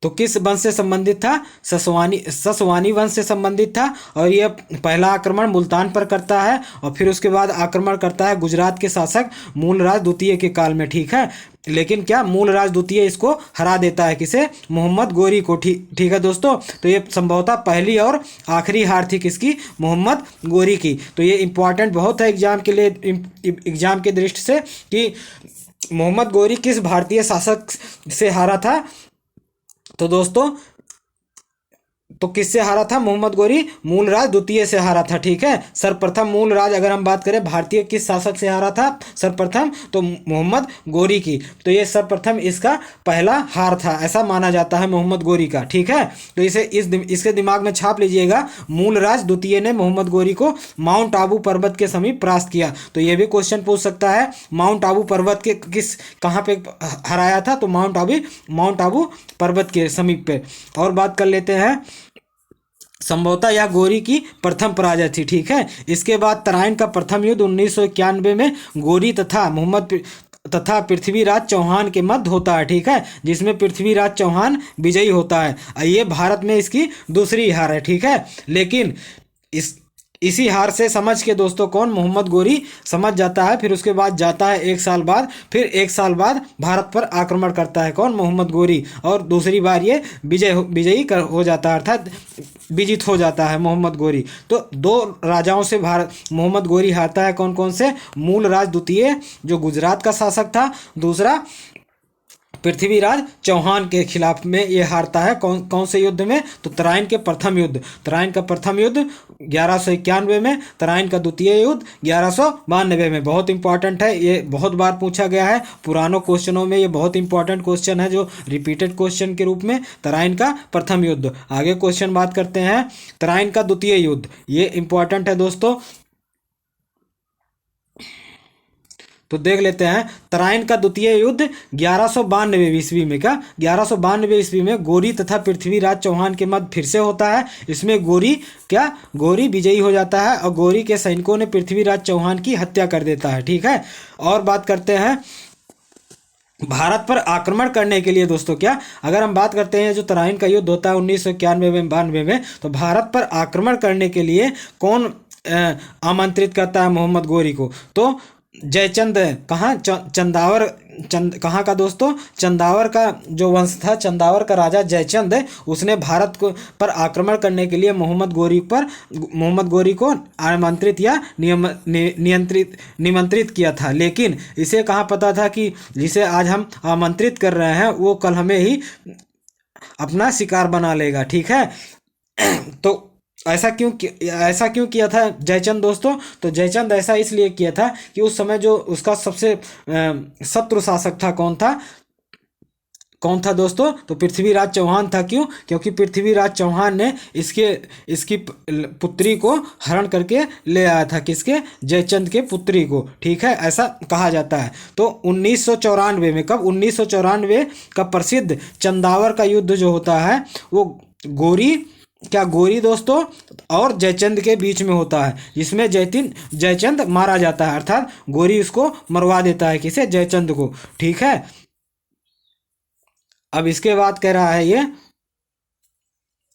तो किस वंश से संबंधित था? ससवानी वंश से संबंधित था। और यह पहला आक्रमण मुल्तान पर करता है और फिर उसके बाद आक्रमण करता है गुजरात के शासक मूलराज द्वितीय के काल में, ठीक है। लेकिन क्या मूलराज द्वितीय इसको हरा देता है, किसे? मोहम्मद गोरी को, ठीक है दोस्तों। तो ये संभवतः पहली और आखिरी हार थी किसकी? मोहम्मद गोरी की। तो ये इंपॉर्टेंट बहुत है एग्जाम के लिए, एग्जाम के दृष्टि से, कि मोहम्मद गोरी किस भारतीय शासक से हारा था। तो दोस्तों, तो किससे हारा था मोहम्मद गोरी? मूलराज द्वितीय से हारा था, ठीक है। सर्वप्रथम मूलराज, अगर हम बात करें भारतीय किस शासक से हारा था सर्वप्रथम, तो मोहम्मद गोरी की। तो ये सर्वप्रथम इसका पहला हार था, ऐसा माना जाता है मोहम्मद गोरी का, ठीक है। तो इसके दिमाग में छाप लीजिएगा, मूलराज द्वितीय ने मोहम्मद गोरी को माउंट आबू पर्वत के समीप परास्त किया। तो ये भी क्वेश्चन पूछ सकता है, माउंट आबू पर्वत के कहाँ पे हराया था? तो माउंट आबू पर्वत के समीप पे। और बात कर लेते हैं, संभवतः यह गोरी की प्रथम पराजय थी, ठीक है। इसके बाद तराइन का प्रथम युद्ध 1991 में गोरी तथा पृथ्वीराज चौहान के मध्य होता है, ठीक है, जिसमें पृथ्वीराज चौहान विजयी होता है। ये भारत में इसकी दूसरी हार है, ठीक है। लेकिन इसी हार से समझ के दोस्तों, कौन? मोहम्मद गोरी समझ जाता है। फिर उसके बाद जाता है फिर एक साल बाद भारत पर आक्रमण करता है, कौन? मोहम्मद गोरी। और दूसरी बार ये विजयी हो जाता है, अर्थात विजित हो जाता है मोहम्मद गोरी। तो दो राजाओं से मोहम्मद गोरी हारता है, कौन कौन से? मूलराज द्वितीय जो गुजरात का शासक था, दूसरा पृथ्वीराज चौहान के खिलाफ में ये हारता है। कौन से युद्ध में? तो तराइन का प्रथम युद्ध 1191 में, तराइन का द्वितीय युद्ध 1192 में। बहुत इंपॉर्टेंट है, ये बहुत बार पूछा गया है पुरानों क्वेश्चनों में, ये बहुत इंपॉर्टेंट क्वेश्चन है जो रिपीटेड क्वेश्चन के रूप में। तराइन का प्रथम युद्ध। आगे क्वेश्चन बात करते हैं, तराइन का द्वितीय युद्ध, ये इंपॉर्टेंट है दोस्तों। तो देख लेते हैं, तराइन का द्वितीय युद्ध 1192 ईस्वी में, क्या 1192 ईस्वी में गोरी तथा पृथ्वीराज चौहान के मध्य फिर से होता है। इसमें गोरी विजयी हो जाता है और गोरी के सैनिकों ने पृथ्वीराज चौहान की हत्या कर देता है, ठीक है। और बात करते हैं भारत पर आक्रमण करने के लिए दोस्तों, क्या अगर हम बात करते हैं जो तराइन का युद्ध होता है 1991 में 92 में, तो भारत पर आक्रमण करने के लिए कौन आमंत्रित करता है मोहम्मद गोरी को? तो जयचंद, कहाँ का दोस्तों? चंदावर का जो वंश था, चंदावर का राजा जयचंद, उसने भारत को पर आक्रमण करने के लिए मोहम्मद गोरी को आमंत्रित या निमंत्रित किया था। लेकिन इसे कहाँ पता था कि जिसे आज हम आमंत्रित कर रहे हैं वो कल हमें ही अपना शिकार बना लेगा, ठीक है। तो ऐसा क्यों किया था जयचंद दोस्तों? तो जयचंद ऐसा इसलिए किया था कि उस समय जो उसका सबसे शत्रु शासक था, कौन था दोस्तों? तो पृथ्वीराज चौहान था। क्यों? क्योंकि पृथ्वीराज चौहान ने इसकी पुत्री को हरण करके ले आया था, किसके? जयचंद के पुत्री को, ठीक है, ऐसा कहा जाता है। तो 1994 में, कब? 1994 का प्रसिद्ध चंदावर का युद्ध जो होता है वो गोरी दोस्तों और जयचंद के बीच में होता है, जिसमें जयचंद मारा जाता है, अर्थात गोरी उसको मरवा देता है, किसे? जयचंद को, ठीक है। अब इसके बाद कह रहा है, ये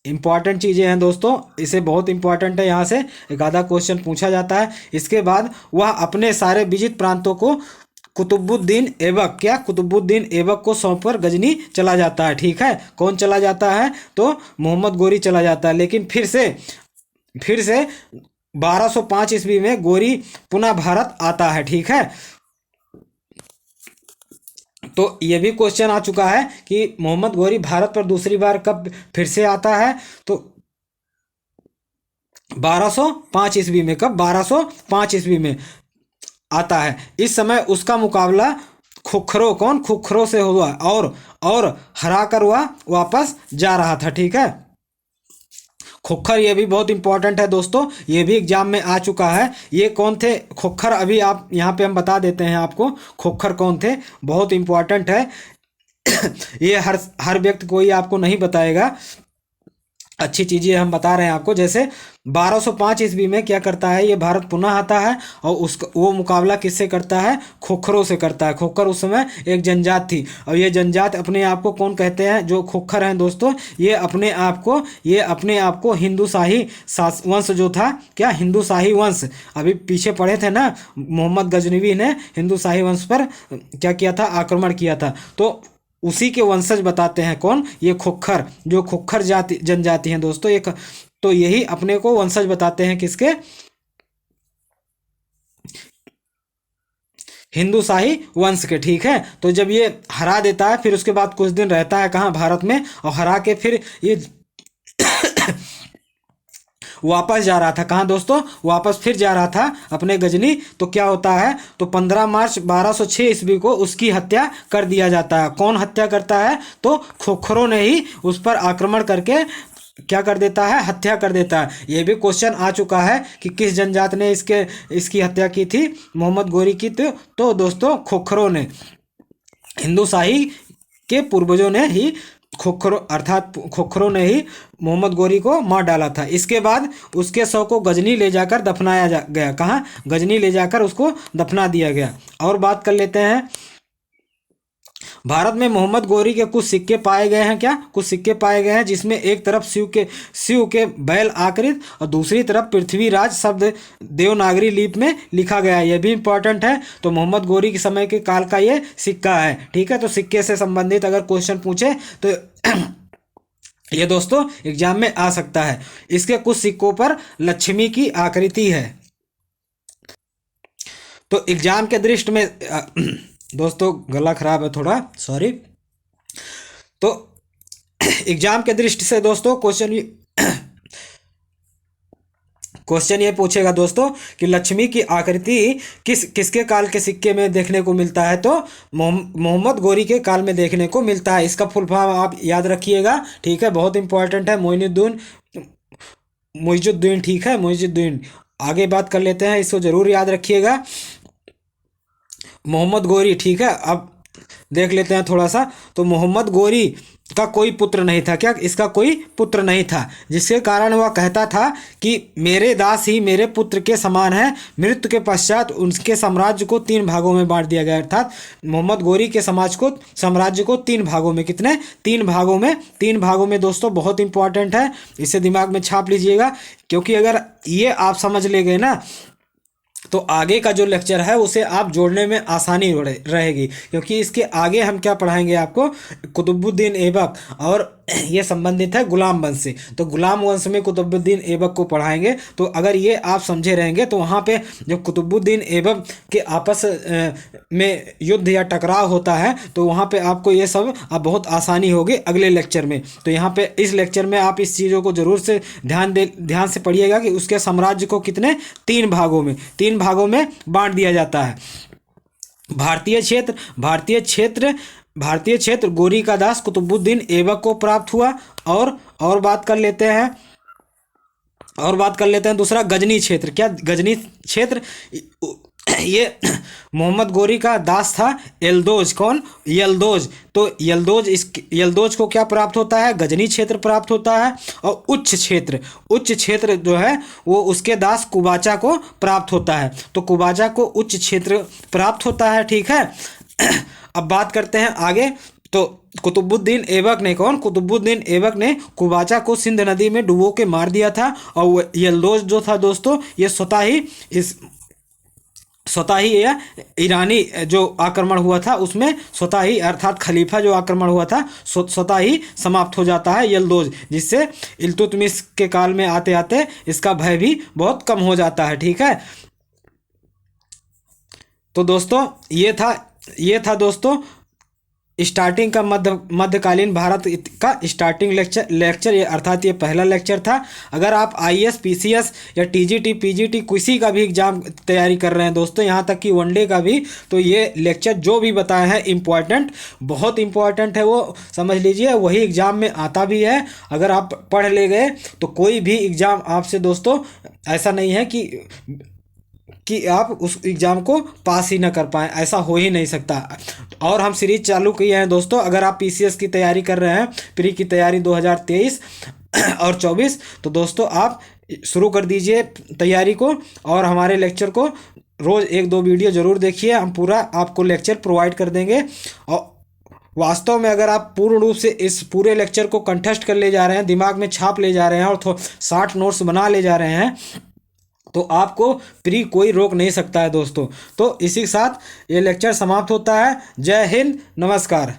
इंपॉर्टेंट चीजें हैं दोस्तों, इसे बहुत इंपॉर्टेंट है, यहाँ से एक आधा क्वेश्चन पूछा जाता है। इसके बाद वह अपने सारे विजित प्रांतों को कुतुबुद्दीन ऐबक को सौंपकर गजनी चला जाता है, ठीक है। कौन चला जाता है? तो मोहम्मद गोरी चला जाता है। लेकिन फिर से 1205 ईस्वी में गोरी पुनः भारत आता है, ठीक है। तो ये भी क्वेश्चन आ चुका है कि मोहम्मद गोरी भारत पर दूसरी बार कब फिर से आता है? तो 1205 ईस्वी में। कब? 1205 ईस्वी में आता है। इस समय उसका मुकाबला खुखरो, कौन, खुखरो से हुआ, और हरा कर वह वापस जा रहा था। ठीक है, खुखर, ये भी बहुत इंपॉर्टेंट है दोस्तों, ये भी एग्जाम में आ चुका है। ये कौन थे खुखर, अभी आप यहाँ पे हम बता देते हैं आपको खुखर कौन थे, बहुत इंपॉर्टेंट है। ये हर व्यक्ति कोई आपको नहीं बताएगा, अच्छी चीज़ें हम बता रहे हैं आपको। जैसे 1205 ईस्वी में क्या करता है, ये भारत पुनः आता है और उसका वो मुकाबला किससे करता है, खोखरों से करता है। खोखर उस समय एक जनजात थी, और ये जनजात अपने आप को कौन कहते हैं, जो खोखर हैं दोस्तों, ये अपने आप को हिंदू शाही वंश जो था, क्या हिंदू शाही वंश, अभी पीछे पढ़े थे ना, मोहम्मद गजनवी ने हिंदू शाही वंश पर क्या किया था, आक्रमण किया था, तो उसी के वंशज बताते हैं कौन, ये खुखर, जो खुखर जाति जनजाति हैं दोस्तों, एक तो यही अपने को वंशज बताते हैं किसके, हिंदू शाही वंश के। ठीक है, तो जब ये हरा देता है, फिर उसके बाद कुछ दिन रहता है कहाँ, भारत में, और हरा के फिर ये वापस जा रहा था, कहाँ दोस्तों, वापस फिर जा रहा था अपने गजनी। तो क्या होता है, तो 15 मार्च 1206 ईस्वी को उसकी हत्या कर दिया जाता है। कौन हत्या करता है, तो खोखरों ने ही उस पर आक्रमण करके क्या कर देता है, हत्या कर देता है। ये भी क्वेश्चन आ चुका है कि किस जनजात ने इसकी हत्या की थी, मोहम्मद गोरी की। तो दोस्तों खोखरों ने, हिंदू शाही के पूर्वजों ने ही खोखरों ने ही मोहम्मद गोरी को मार डाला था। इसके बाद उसके शव को गजनी ले जाकर दफनाया गया, कहाँ, गजनी ले जाकर उसको दफना दिया गया। और बात कर लेते हैं, भारत में मोहम्मद गोरी के कुछ सिक्के पाए गए हैं, क्या, कुछ सिक्के पाए गए हैं, जिसमें एक तरफ शिव के बैल आकृत और दूसरी तरफ पृथ्वीराज शब्द देवनागरी लिपि में लिखा गया है। यह भी इंपॉर्टेंट है। तो मोहम्मद गोरी के समय के काल का ये सिक्का है। ठीक है, तो सिक्के से संबंधित अगर क्वेश्चन पूछे तो ये दोस्तों एग्जाम में आ सकता है। इसके कुछ सिक्कों पर लक्ष्मी की आकृति है। तो एग्जाम के दृष्टि में दोस्तों, गला खराब है थोड़ा, सॉरी। तो एग्जाम के दृष्टि से दोस्तों क्वेश्चन ये पूछेगा दोस्तों कि लक्ष्मी की आकृति किसके काल के सिक्के में देखने को मिलता है, तो मोहम्मद गोरी के काल में देखने को मिलता है। इसका फुल फॉर्म आप याद रखिएगा। ठीक है, बहुत इंपॉर्टेंट है, मुइजुद्दीन। ठीक है, मुइजुद्दीन। आगे बात कर लेते हैं, इसको जरूर याद रखिएगा, मोहम्मद गोरी। ठीक है, अब देख लेते हैं थोड़ा सा। तो मोहम्मद गोरी का कोई पुत्र नहीं था, क्या, इसका कोई पुत्र नहीं था, जिसके कारण वह कहता था कि मेरे दास ही मेरे पुत्र के समान है। मृत्यु के पश्चात उनके साम्राज्य को 3 भागों में बांट दिया गया, अर्थात मोहम्मद गोरी के साम्राज्य को 3 भागों में, कितने, 3 भागों में दोस्तों, बहुत इंपॉर्टेंट है, इसे दिमाग में छाप लीजिएगा, क्योंकि अगर ये आप समझ ले गए ना, तो आगे का जो लेक्चर है उसे आप जोड़ने में आसानी रहेगी। क्योंकि इसके आगे हम क्या पढ़ाएंगे आपको, कुतुबुद्दीन ऐबक, और ये संबंधित है गुलाम वंश से। तो गुलाम वंश में कुतुबुद्दीन ऐबक को पढ़ाएंगे। तो अगर ये आप समझे रहेंगे तो वहाँ पे जब कुतुबुद्दीन ऐबक के आपस में युद्ध या टकराव होता है, तो वहाँ पे आपको ये सब अब बहुत आसानी होगी अगले लेक्चर में। तो यहाँ पे इस लेक्चर में आप इस चीज़ों को जरूर से ध्यान से पढ़िएगा कि उसके साम्राज्य को कितने, 3 भागों में बांट दिया जाता है। भारतीय क्षेत्र गोरी का दास कुतुबुद्दीन ऐबक को प्राप्त हुआ। और बात कर लेते हैं, दूसरा गजनी क्षेत्र। क्या, गजनी क्षेत्र, ये मोहम्मद गोरी का दास था यल्दोज। कौन, यल्दोज। तो यल्दोज को क्या प्राप्त होता है, गजनी क्षेत्र प्राप्त होता है। और उच्च क्षेत्र जो है वो उसके दास कुबाचा को प्राप्त होता है। तो कुबाचा को उच्च क्षेत्र प्राप्त होता है। ठीक है, अब बात करते हैं आगे। तो कुतुबुद्दीन ऐबक ने कुबाचा को सिंध नदी में डुबो के मार दिया था। और यल्दोज जो था दोस्तों, ये स्वतः ही यह ईरानी जो आक्रमण हुआ था उसमें स्वतः ही, अर्थात खलीफा जो आक्रमण हुआ था, स्वतः ही समाप्त हो जाता है यल्दोज, जिससे इल्तुतमिश के काल में आते आते इसका भय भी बहुत कम हो जाता है। ठीक है, तो दोस्तों ये था दोस्तों स्टार्टिंग का मध्यकालीन भारत का स्टार्टिंग लेक्चर ये अर्थात ये पहला लेक्चर था। अगर आप आईएएस पीसीएस या टीजीटी पीजीटी किसी का भी एग्जाम तैयारी कर रहे हैं दोस्तों, यहाँ तक कि वनडे का भी, तो ये लेक्चर जो भी बताए हैं इम्पॉर्टेंट, बहुत इम्पॉर्टेंट है, वो समझ लीजिए, वही एग्जाम में आता भी है। अगर आप पढ़ ले गए तो कोई भी एग्जाम आपसे दोस्तों ऐसा नहीं है कि आप उस एग्ज़ाम को पास ही ना कर पाएँ, ऐसा हो ही नहीं सकता। और हम सीरीज चालू किए हैं दोस्तों। अगर आप पीसीएस की तैयारी कर रहे हैं, प्री की तैयारी 2023 और 24, तो दोस्तों आप शुरू कर दीजिए तैयारी को, और हमारे लेक्चर को रोज़ 1-2 वीडियो ज़रूर देखिए। हम पूरा आपको लेक्चर प्रोवाइड कर देंगे। और वास्तव में अगर आप पूर्ण रूप से इस पूरे लेक्चर को कंठस्थ कर ले जा रहे हैं, दिमाग में छाप ले जा रहे हैं और 60 नोट्स बना ले जा रहे हैं, तो आपको प्री कोई रोक नहीं सकता है दोस्तों। तो इसी के साथ ये लेक्चर समाप्त होता है। जय हिंद, नमस्कार।